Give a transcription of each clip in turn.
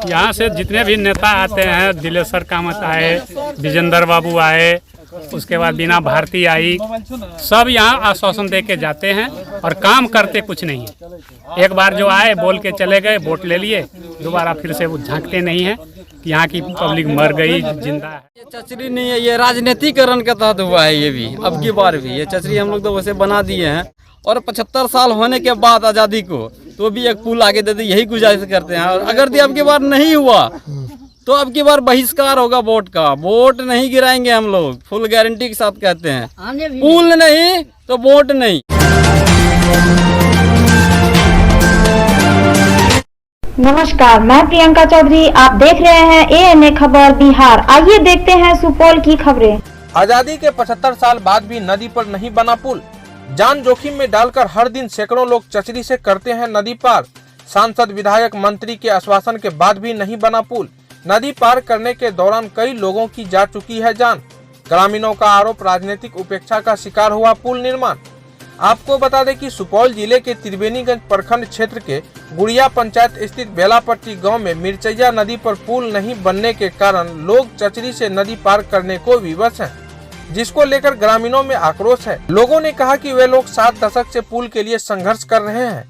यहाँ से जितने भी नेता आते हैं, दिलेश्वर कामत आए, विजेंद्र बाबू आए, उसके बाद बीना भारती आई, सब यहाँ आश्वासन दे के जाते हैं और काम करते कुछ नहीं है। एक बार जो आए बोल के चले गए, वोट ले लिए, दोबारा फिर से वो झांकते नहीं हैं कि यहाँ की पब्लिक मर गई, जिंदा है। ये चचरी नहीं है, ये राजनीतिकरण के तहत हुआ है। ये भी अब की बार भी ये चचरी हम लोग तो वैसे बना दिए हैं, और 75 साल होने के बाद आज़ादी को तो भी एक पुल आगे दे दी, यही गुजारिश करते हैं। और अगर अब की बार नहीं हुआ तो अब की बार बहिष्कार होगा वोट का। वोट नहीं गिराएंगे हम लोग, फुल गारंटी के साथ कहते हैं। पुल नहीं तो वोट नहीं। नमस्कार, मैं प्रियंका चौधरी, आप देख रहे हैं ANA खबर बिहार। आइए देखते हैं सुपौल की खबरें। आजादी के 75 साल बाद भी नदी पर नहीं बना पुल। जान जोखिम में डालकर हर दिन सैकड़ों लोग चचरी से करते हैं नदी पार। सांसद, विधायक, मंत्री के आश्वासन के बाद भी नहीं बना पुल। नदी पार करने के दौरान कई लोगों की जा चुकी है जान। ग्रामीणों का आरोप, राजनीतिक उपेक्षा का शिकार हुआ पुल निर्माण। आपको बता दें कि सुपौल जिले के त्रिवेणीगंज प्रखंड क्षेत्र के गुड़िया पंचायत स्थित बेलापट्टी गांव में मिर्चैया नदी पर पुल नहीं बनने के कारण लोग चचरी से नदी पार करने को विवश हैं, जिसको लेकर ग्रामीणों में आक्रोश है। लोगों ने कहा कि वे लोग 7 दशक से पुल के लिए संघर्ष कर रहे हैं।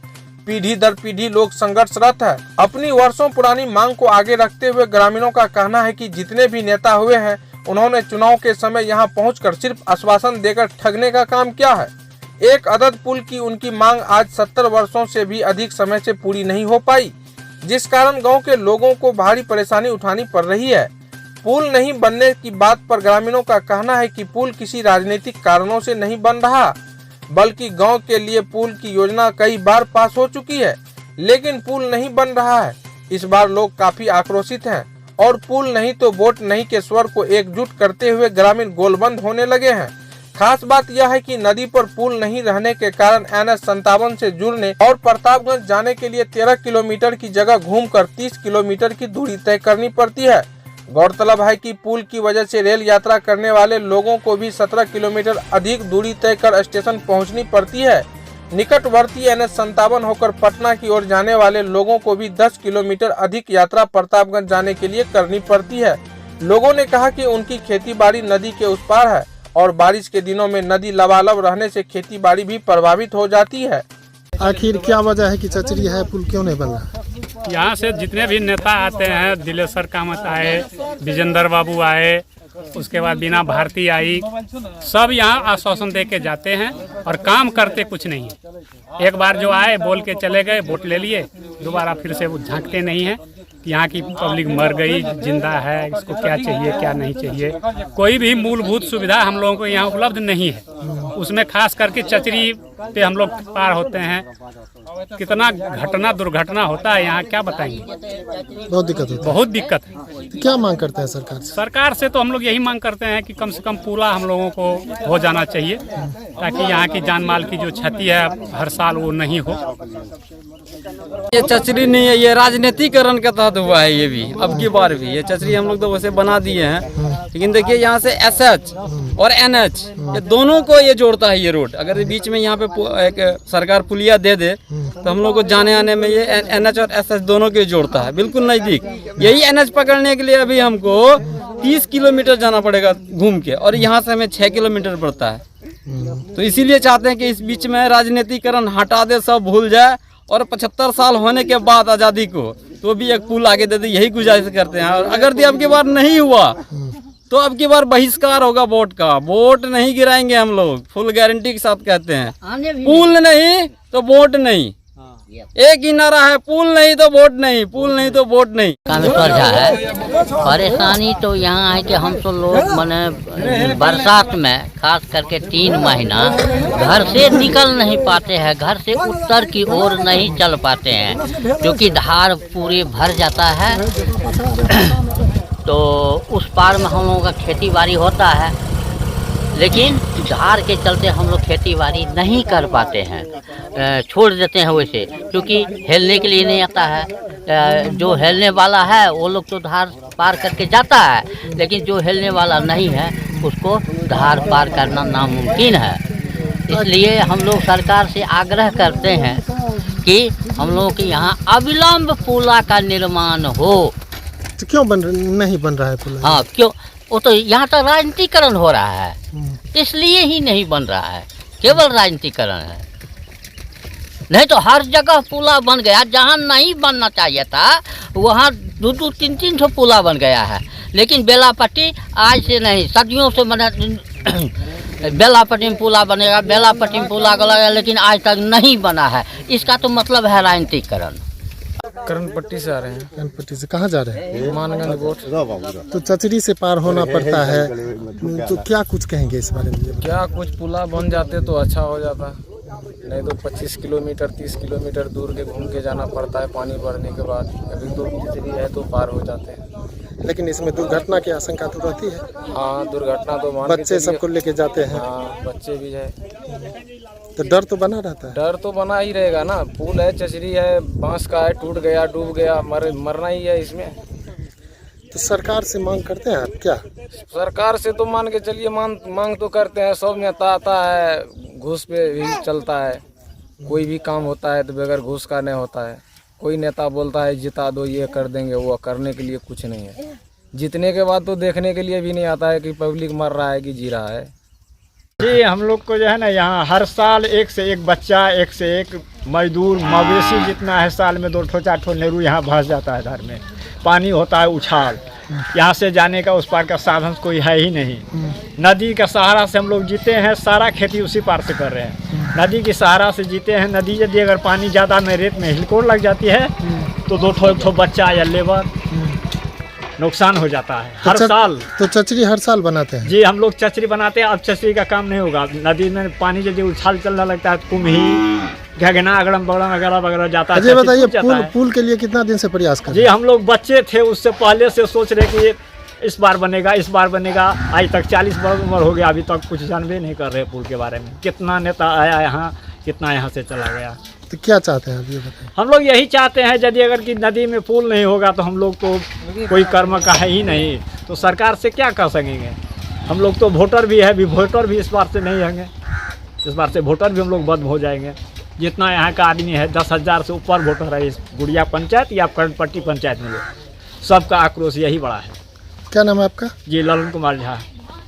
पीढ़ी दर पीढ़ी लोग संघर्षरत है। अपनी वर्षों पुरानी मांग को आगे रखते हुए ग्रामीणों का कहना है कि जितने भी नेता हुए हैं, उन्होंने चुनाव के समय यहाँ पहुँचकर सिर्फ आश्वासन देकर ठगने का काम किया है। एक अदद पुल की उनकी मांग आज 70 वर्षों से भी अधिक समय से पूरी नहीं हो पाई, जिस कारण गांव के लोगों को भारी परेशानी उठानी पड़ रही है। पुल नहीं बनने की बात पर ग्रामीणों का कहना है कि पुल किसी राजनीतिक कारणों से नहीं बन रहा, बल्कि गांव के लिए पुल की योजना कई बार पास हो चुकी है, लेकिन पुल नहीं बन रहा है। इस बार लोग काफी आक्रोशित हैं और पुल नहीं तो वोट नहीं के स्वर को एकजुट करते हुए ग्रामीण गोलबंद होने लगे हैं। खास बात यह है कि नदी पर पुल नहीं रहने के कारण NH 57 से जुड़ने और प्रतापगंज जाने के लिए 13 किलोमीटर की जगह घूमकर 30 किलोमीटर की दूरी तय करनी पड़ती है। गौरतलब है कि पुल की वजह से रेल यात्रा करने वाले लोगों को भी 17 किलोमीटर अधिक दूरी तय कर स्टेशन पहुंचनी पड़ती है। निकटवर्ती NH 57 होकर पटना की ओर जाने वाले लोगों को भी 10 किलोमीटर अधिक यात्रा प्रतापगंज जाने के लिए करनी पड़ती है। लोगों ने कहा कि उनकी खेती बाड़ी नदी के उस पार है और बारिश के दिनों में नदी लबालब रहने से खेती बाड़ी भी प्रभावित हो जाती है। आखिर क्या वजह है कि चचरी है, पुल क्यों नहीं बन रहा? यहाँ से जितने भी नेता आते हैं, दिलेश्वर कामत आए, विजेंद्र बाबू आए, उसके बाद बीना भारती आई, सब यहाँ आश्वासन दे के जाते हैं और काम करते कुछ नहीं है। एक बार जो आए बोल के चले गए, वोट ले लिए, दोबारा फिर से वो झांकते नहीं हैं कि यहाँ की पब्लिक मर गई, जिंदा है, इसको क्या चाहिए क्या नहीं चाहिए। कोई भी मूलभूत सुविधा हम लोगों को यहाँ उपलब्ध नहीं है। उसमें खास करके चचरी पे हम लोग पार होते हैं, कितना घटना दुर्घटना होता है यहाँ, क्या बताएंगे। बहुत दिक्कत होती है। बहुत दिक्कत है। तो क्या मांग करते हैं सरकार से? सरकार से तो हम लोग यही मांग करते हैं कि कम से कम पुला हम लोगों को हो जाना चाहिए, ताकि यहाँ की जान माल की जो क्षति है हर साल वो नहीं हो। ये चचरी नहीं है, ये राजनीतिकरण के तहत हुआ है। ये भी अब की बार भी ये चचरी हम लोग तो वैसे बना दिए हैं, लेकिन देखिए यहाँ से SH और NH ये दोनों को ये जोड़ता है। ये रोड अगर बीच में यहाँ पे एक सरकार पुलिया दे दे तो हम लोग को जाने आने में ये NH और SH दोनों को जोड़ता है, बिल्कुल नजदीक। यही NH पकड़ने के लिए अभी हमको 30 किलोमीटर जाना पड़ेगा घूम के, और यहाँ से हमें 6 किलोमीटर पड़ता है। तो इसीलिए चाहते हैं कि इस बीच में राजनीतिकरण हटा दे, सब भूल जाए, और 75 साल होने के बाद आज़ादी को तो भी एक पुल आगे दे दी, यही गुजारिश करते हैं। और अगर अब की बार नहीं हुआ तो अब की बार बहिष्कार होगा वोट का। वोट नहीं गिराएंगे हम लोग, फुल गारंटी के साथ कहते हैं। पुल नहीं तो वोट नहीं, एक ही नारा है, पुल नहीं तो वोट नहीं, पुल नहीं तो वोट नहीं। कामेश्वर झा है। परेशानी तो यहाँ है कि हम तो लोग मैंने बरसात में खास करके 3 महीना घर से निकल नहीं पाते हैं, घर से उत्तर की ओर नहीं चल पाते हैं, क्योंकि धार पूरी भर जाता है। तो उस पार में हम लोगों का खेती बाड़ी होता है, लेकिन धार के चलते हम लोग खेती बाड़ी नहीं कर पाते हैं, छोड़ देते हैं वैसे, क्योंकि हेलने के लिए नहीं आता है। जो हेलने वाला है वो लोग तो धार पार करके जाता है, लेकिन जो हेलने वाला नहीं है उसको धार पार करना नामुमकिन है। इसलिए हम लोग सरकार से आग्रह करते हैं कि हम लोगों के यहाँ अविलंब पुला का निर्माण हो। तो क्यों नहीं बन रहा है पुल? हाँ, क्यों? वो तो यहाँ तो राजनीतिकरण हो रहा है, इसलिए ही नहीं बन रहा है, केवल राजनीतिकरण है। नहीं तो हर जगह पुला बन गया, जहाँ नहीं बनना चाहिए था वहाँ 2-2, 3-3 ठो पुला बन गया है। लेकिन बेलापट्टी आज से नहीं, सदियों से बना बेलापट्टी में पुला बनेगा, बेलापट्टी में पुला लगेगा, लेकिन आज तक नहीं बना है। इसका तो मतलब है राजनीतिकरण। करणपट्टी से आ रहे हैं। करणपट्टी से कहाँ जा रहे हैं? मानगंज बोट। तो चचरी से पार होना पड़ता है, तो क्या कुछ कहेंगे इस बारे में? क्या कुछ पुला बन जाते तो अच्छा हो जाता, नहीं तो 25 किलोमीटर 30 किलोमीटर दूर के घूम के जाना पड़ता है पानी बढ़ने के बाद। अभी तो चचरी है तो पार हो जाते हैं। लेकिन इसमें दुर्घटना की आशंका तो रहती है। हाँ, दुर्घटना तो मान बच्चे सबको लेके जाते हैं। हाँ, बच्चे भी है, तो डर तो बना रहता है। डर तो बना ही रहेगा ना। पुल है, चचरी है, बांस का है, टूट गया, डूब गया, मरना ही है इसमें। तो सरकार से मांग करते हैं आप क्या? सरकार से तो मान के चलिए मांग तो करते हैं। सब नेता आता है, घूस पे भी चलता है। कोई भी काम होता है तो बगैर घूस का नहीं होता है। कोई नेता बोलता है जिता दो, ये कर देंगे, वो करने के लिए कुछ नहीं है। जीतने के बाद तो देखने के लिए भी नहीं आता है कि पब्लिक मर रहा है कि जी रहा है। जी, हम लोग को जो है ना यहाँ हर साल एक से एक बच्चा, एक से एक मजदूर, मवेशी जितना है, साल में 2 ठो 4 ठो नेहरू यहाँ भास जाता है। घर में पानी होता है उछाल, यहाँ से जाने का उस पार का साधन कोई है ही नहीं। नदी का सहारा से हम लोग जीते हैं, सारा खेती उसी पार से कर रहे हैं। नदी के सहारा से जीते हैं। नदी यदि अगर पानी ज़्यादा में रेत में हिलकोर लग जाती है तो 2 ठो 1 ठो बच्चा या लेबर नुकसान हो जाता है हर साल। तो चचरी हर साल बनाते हैं? जी, हम लोग चचरी बनाते हैं। अब चचरी का काम नहीं होगा। नदी में पानी यदि उछाल चलने लगता है तो कुम्ही, घगना, अगड़म बगड़म वगैरह वगैरह जाता है। अजय बताइए, पुल के लिए कितना दिन से प्रयास कर रहे हैं? जी, हम लोग बच्चे थे उससे पहले से सोच रहे कि इस बार बनेगा, इस बार बनेगा। आज तक 40 वर्ष उम्र हो गया, अभी तक कुछ जानवे नहीं कर रहे पुल के बारे में। कितना नेता आया यहाँ, कितना यहाँ से चला गया। तो क्या चाहते हैं आप ये बताइए? हम लोग यही चाहते हैं, यदि अगर कि नदी में पुल नहीं होगा तो हम लोग तो कोई कर्म का है ही नहीं, तो सरकार से क्या कर सकेंगे। हम लोग तो वोटर भी है, वोटर भी इस बार से नहीं होंगे। इस बार से वोटर भी हम लोग बंद हो जाएंगे। जितना यहाँ का आदमी है, 10,000 से ऊपर वोटर है इस गुड़िया पंचायत या करणपट्टी पंचायत में। सबका आक्रोश यही बड़ा है। क्या नाम है आपका? जी, ललन कुमार झा।